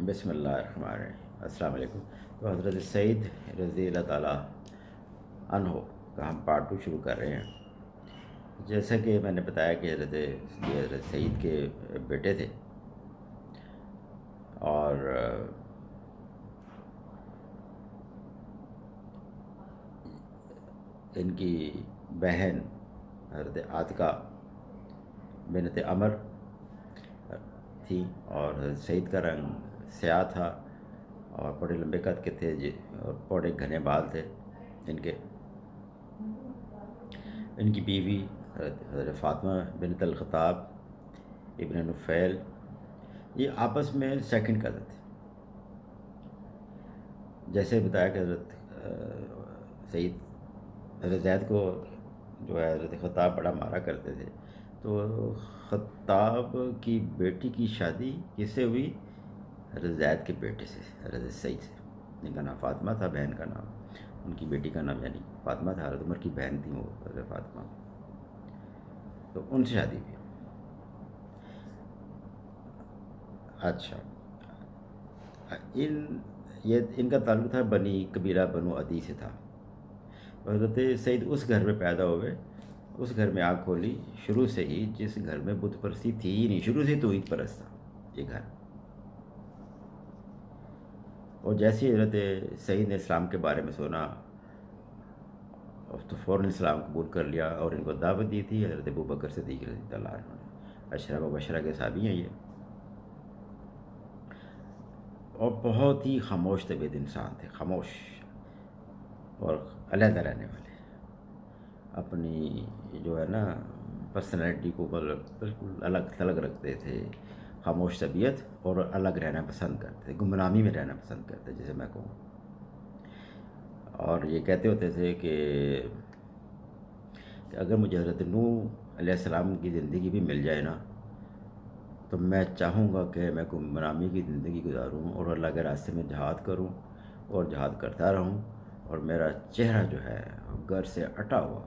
بسم اللہ الرحمن الرحیم۔ السلام علیکم۔ تو حضرت سعید رضی اللہ تعالیٰ عنہ کا ہم پارٹ 2 شروع کر رہے ہیں۔ جیسا کہ میں نے بتایا کہ حضرت سعید کے بیٹے تھے، اور ان کی بہن حضرت عاتقہ بنت عمر تھی، اور حضرت سعید کا رنگ سیاہ تھا اور بڑے لمبے قد کے تھے اور بڑے گھنے بال تھے ان کی بیوی حضرت فاطمہ بنت الخطاب ابن نفیل، یہ آپس میں سیکنڈ کزن تھے۔ جیسے بتایا کہ حضرت زید کو جو ہے حضرت خطاب بڑا مارا کرتے تھے، تو خطاب کی بیٹی کی شادی کس سے ہوئی؟ حضرت زید کے بیٹے سے، حضرت سعید سے، جن کا نام فاطمہ تھا، بہن کا نام، ان کی بیٹی کا نام یعنی فاطمہ تھا، حضرت عمر کی بہن تھی وہ حضرت فاطمہ، تو ان سے شادی ہوئی۔ اچھا، ان کا تعلق تھا بنی قبیلہ بنو عدی سے تھا۔ حضرت سعید اس گھر میں پیدا ہوئے، اس گھر میں آنکھ کھولی شروع سے ہی جس گھر میں بت پرستی تھی ہی نہیں، شروع سے توحید پرست تھا یہ گھر۔ اور جیسے ہی حضرت سعید نے اسلام کے بارے میں سنا تو فوراً اسلام قبول کر لیا، اور ان کو دعوت دی تھی حضرت ابوبکر صدیق رضی اللہ عنہ نے۔ عشرہ مبشرہ کے صحابی ہیں یہ، اور بہت ہی خاموش طبیعت انسان تھے، خاموش اور علیحدہ رہنے والے، اپنی جو ہے نا پرسنالٹی کو بالکل الگ تھلگ رکھتے تھے، خاموش طبیعت، اور الگ رہنا پسند کرتے تھے، گمنامی میں رہنا پسند کرتے جیسے میں کہوں۔ اور یہ کہتے ہوتے تھے کہ اگر مجھے حضرت نوح علیہ السلام کی زندگی بھی مل جائے نا، تو میں چاہوں گا کہ میں گمنامی کی زندگی گزاروں اور اللہ کے راستے میں جہاد کروں اور جہاد کرتا رہوں، اور میرا چہرہ جو ہے گر سے اٹا ہوا،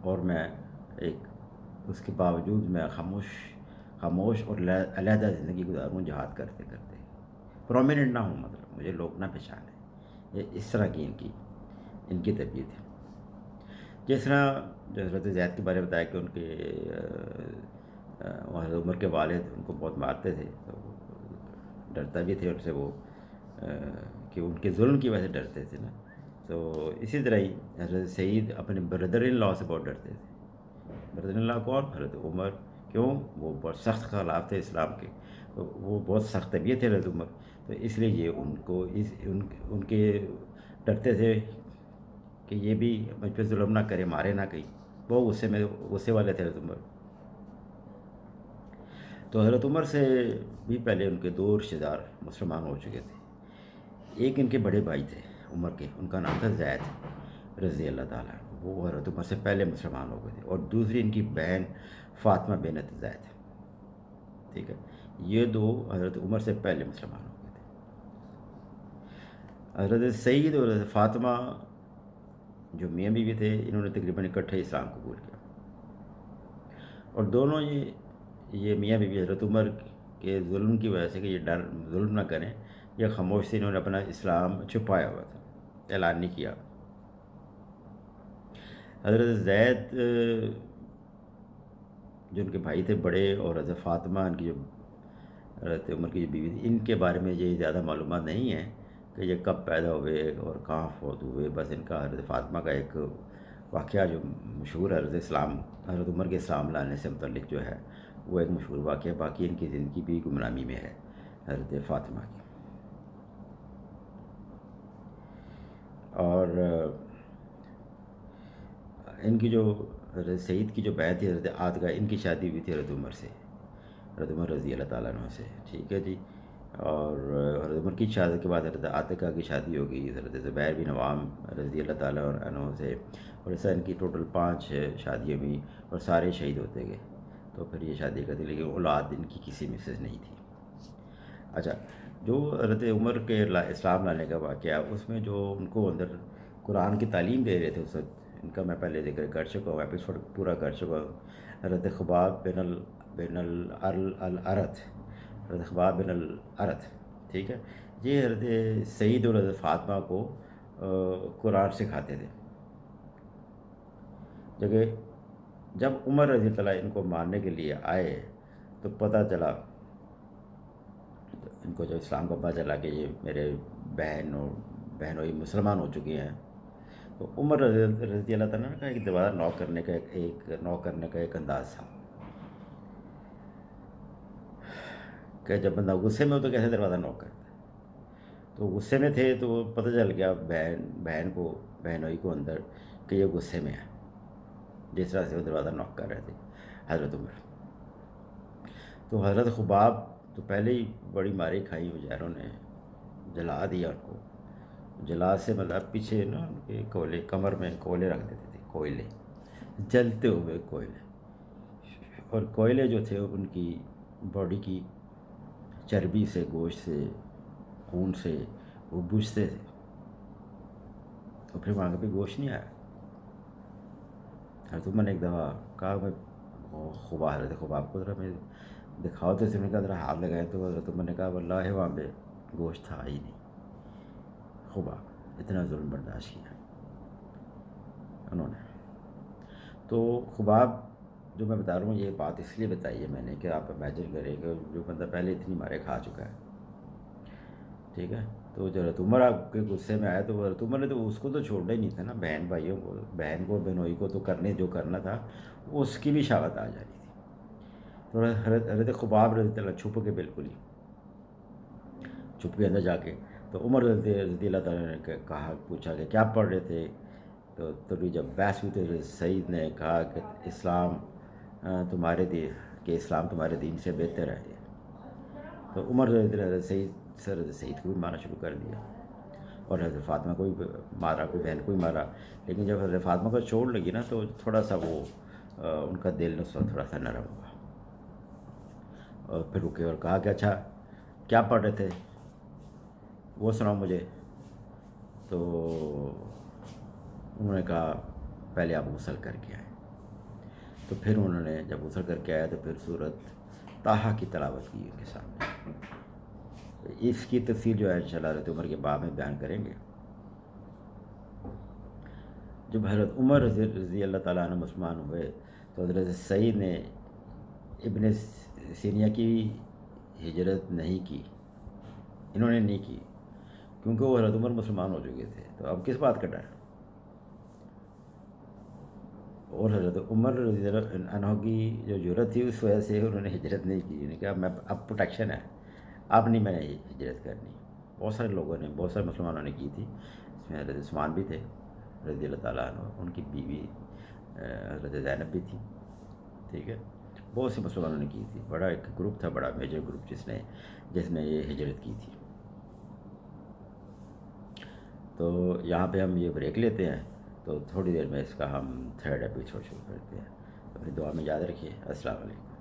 اور میں اس کے باوجود میں خاموش اور علیحدہ زندگی گزاروں، جہاد کرتے کرتے، پرومیننٹ نہ ہوں، مطلب مجھے لوگ نہ پہچانیں۔ یہ اس طرح کی ان کی طبیعت ہے۔ جس طرح جو حضرت زید کے بارے میں بتایا کہ ان کے حضرت عمر کے والد ان کو بہت مارتے تھے، تو ڈرتا بھی تھے ان سے وہ، کہ ان کے ظلم کی وجہ سے ڈرتے تھے نا، تو اسی طرح ہی حضرت سعید اپنے بردر ان لا سے بہت ڈرتے تھے۔ بردر ان لا کون؟ حضرت عمر۔ کیوں؟ وہ بہت سخت خلاف تھے اسلام کے، وہ بہت سخت طبیعت تھے حضرت عمر، تو اس لیے یہ ان کے ڈرتے تھے کہ یہ بھی مجھ پہ ظلم نہ کرے، مارے نہ کہیں، وہ غصے والے تھے حضرت عمر۔ تو حضرت عمر سے بھی پہلے ان کے 2 رشتہ دار مسلمان ہو چکے تھے۔ ایک ان کے بڑے بھائی تھے عمر کے، ان کا نام تھا زید رضی اللہ تعالیٰ عنہ، وہ حضرت عمر سے پہلے مسلمان ہو گئے تھے، اور دوسری ان کی بہن فاطمہ بنت زید، ٹھیک ہے، یہ 2 حضرت عمر سے پہلے مسلمان ہو گئے تھے۔ حضرت سعید اور حضرت فاطمہ جو میاں بیوی تھے، انہوں نے تقریباً اکٹھے اسلام قبول کیا، اور دونوں یہ میاں بیوی حضرت عمر کے ظلم کی وجہ سے کہ یہ ظلم نہ کریں، یہ خاموش سے انہوں نے اپنا اسلام چھپایا ہوا تھا، اعلان نہیں کیا۔ حضرت زید جو ان کے بھائی تھے بڑے، اور حضرت فاطمہ ان کی جو حضرت عمر کی جو بیوی تھی، ان کے بارے میں یہ زیادہ معلومات نہیں ہیں کہ یہ کب پیدا ہوئے اور کہاں فوت ہوئے۔ بس ان کا حضرت فاطمہ کا ایک واقعہ جو مشہور ہے، حضرت عمر کے اسلام لانے سے متعلق جو ہے وہ ایک مشہور واقعہ، باقی ان کی زندگی بھی گمنامی میں ہے حضرت فاطمہ کی۔ اور ان کی جو حضرت سعید کی جو بہن تھی حضرت عاتقہ، ان کی شادی ہوئی تھی حضرت عمر سے، حضرت عمر رضی اللہ تعالیٰ عنہ سے، ٹھیک ہے جی۔ اور حضرت عمر کی شادی کے بعد حضرت عاتقہ کی شادی ہو گئی حضرت زبیر بن عوام رضی اللہ تعالیٰ عنہ سے، اور ایسا ان کی ٹوٹل 5 شادیاں ہوئی، اور سارے شہید ہوتے گئے، تو پھر یہ شادی کرتی، لیکن اولاد ان کی کسی میں سے نہیں تھی۔ اچھا، جو حضرت عمر کے اسلام لانے کا واقعہ، اس میں جو ان کو اندر قرآن کی تعلیم دے رہے تھے اس وقت، ان کا میں پہلے ذکر کر چکا ہوں، ایپیسوڈ پورا کر چکا ہوں، حضرت خباب بن الارت، حضرت خباب بن الارت، ٹھیک ہے، یہ حضرت سعید اور حضرت فاطمہ کو قرآن سکھاتے تھے. جگہ جب عمر رضی اللہ تعالیٰ ان کو مارنے کے لیے آئے تو پتہ چلا، ان کو جو اسلام کا پتہ چلا کہ یہ میرے بہنوں یہ مسلمان ہو چکی ہیں، تو عمر رضی اللہ تعالیٰ کا ایک دوبارہ نوک کرنے کا ایک انداز تھا کہ جب بندہ غصے میں ہو تو کیسے دروازہ نوک کرتا ہے. تو غصے میں تھے تو پتہ چل گیا بہنوئی کو اندر کہ یہ غصے میں ہے، جس طرح سے وہ دروازہ نوک کر رہے تھے حضرت عمر. تو حضرت خباب تو پہلے ہی بڑی ماری کھائی، بیچاروں نے جلا دیا ان کو. جلا سے مطلب پیچھے نا ان کے کوئلے، کمر میں کوئلے رکھ دیتے تھے، کوئلے، جلتے ہوئے کوئلے. اور کوئلے جو تھے ان کی باڈی کی چربی سے، گوشت سے، خون سے وہ بجھتے تھے. اور پھر وہاں کبھی گوشت نہیں آیا. حضرت عمر نے ایک دفعہ کہا میں حضرت خباب کو ذرا میں دکھاؤ تو، اس نے کہا ذرا ہاتھ لگائے، تو حضرت عمر نے کہا واللہ وہاں پہ گوشت تھا ہی نہیں. خباب اتنا ظلم برداشت کیا انہوں نے. تو خباب جو میں بتا رہا ہوں، یہ بات اس لیے بتائی ہے میں نے کہ آپ امیجن کریں کہ جو بندہ پہلے اتنی مارے کھا چکا ہے، ٹھیک ہے، تو جو حضرت عمر آپ کے غصے میں آیا تو حضرت عمر نے تو اس کو تو چھوڑنا ہی نہیں تھا نا، بہن بھائیوں کو، بہن کو بہنوئی کو تو کرنے جو کرنا تھا اس کی بھی شہوت آ جانی تھی. تو حضرت خباب رضی اللہ چھپ کے، بالکل ہی چھپ کے اندر جا کے، تو عمر رضی اللہ تعالیٰ نے کہا، پوچھا کہ کیا پڑھ رہے تھے. تو تبھی جب بحث ہوئی تو سعید نے کہا کہ اسلام اسلام تمہارے دین سے بہتر ہے. تو عمر رضی اللہ حضرت سعید کو بھی مارنا شروع کر دیا، اور حضرت فاطمہ کو بھی مارا، کوئی بہن کو بھی مارا. لیکن جب حضرت فاطمہ کو چوٹ لگی نا تو تھوڑا سا وہ ان کا دل تھوڑا سا نرم ہوا، اور پھر رکے اور کہا کہ اچھا کیا پڑھ رہے تھے وہ سناؤ مجھے. تو انہوں نے کہا پہلے آپ غسل کر کے آئے. تو پھر انہوں نے جب غسل کر کے آیا تو پھر سورۃ طٰہٰ کی تلاوت کی ان کے سامنے. اس کی تفصیل جو ہے انشاءاللہ حضرت عمر کے باب میں بیان کریں گے. جب حضرت عمر رضی اللہ تعالیٰ عنہ مسلمان ہوئے تو حضرت سعید نے ابن سینیا کی ہجرت نہیں کی، انہوں نے نہیں کی، کیونکہ وہ حضرت عمر مسلمان ہو چکے تھے. تو اب کس بات کا ڈر؟ اور حضرت عمر رضی اللہ عنہ کی جو جرت تھی اس وجہ سے انہوں نے ہجرت نہیں کی. انہوں نے کہا میں اب پروٹیکشن ہے، اب نہیں میں نے ہجرت کرنی. بہت سارے لوگوں نے، بہت سارے مسلمانوں نے کی تھی. اس میں حضرت عثمان بھی تھے رضی اللہ تعالیٰ عنہ، ان کی بیوی حضرت زینب بھی تھی، ٹھیک ہے. بہت سے مسلمانوں نے کی تھی. بڑا ایک گروپ تھا، بڑا میجر گروپ جس نے یہ ہجرت کی تھی. تو یہاں پہ ہم یہ بریک لیتے ہیں، تو تھوڑی دیر میں اس کا ہم 3rd ایپیسوڈ شروع کرتے ہیں. اپنی دعا میں یاد رکھیے. السلام علیکم.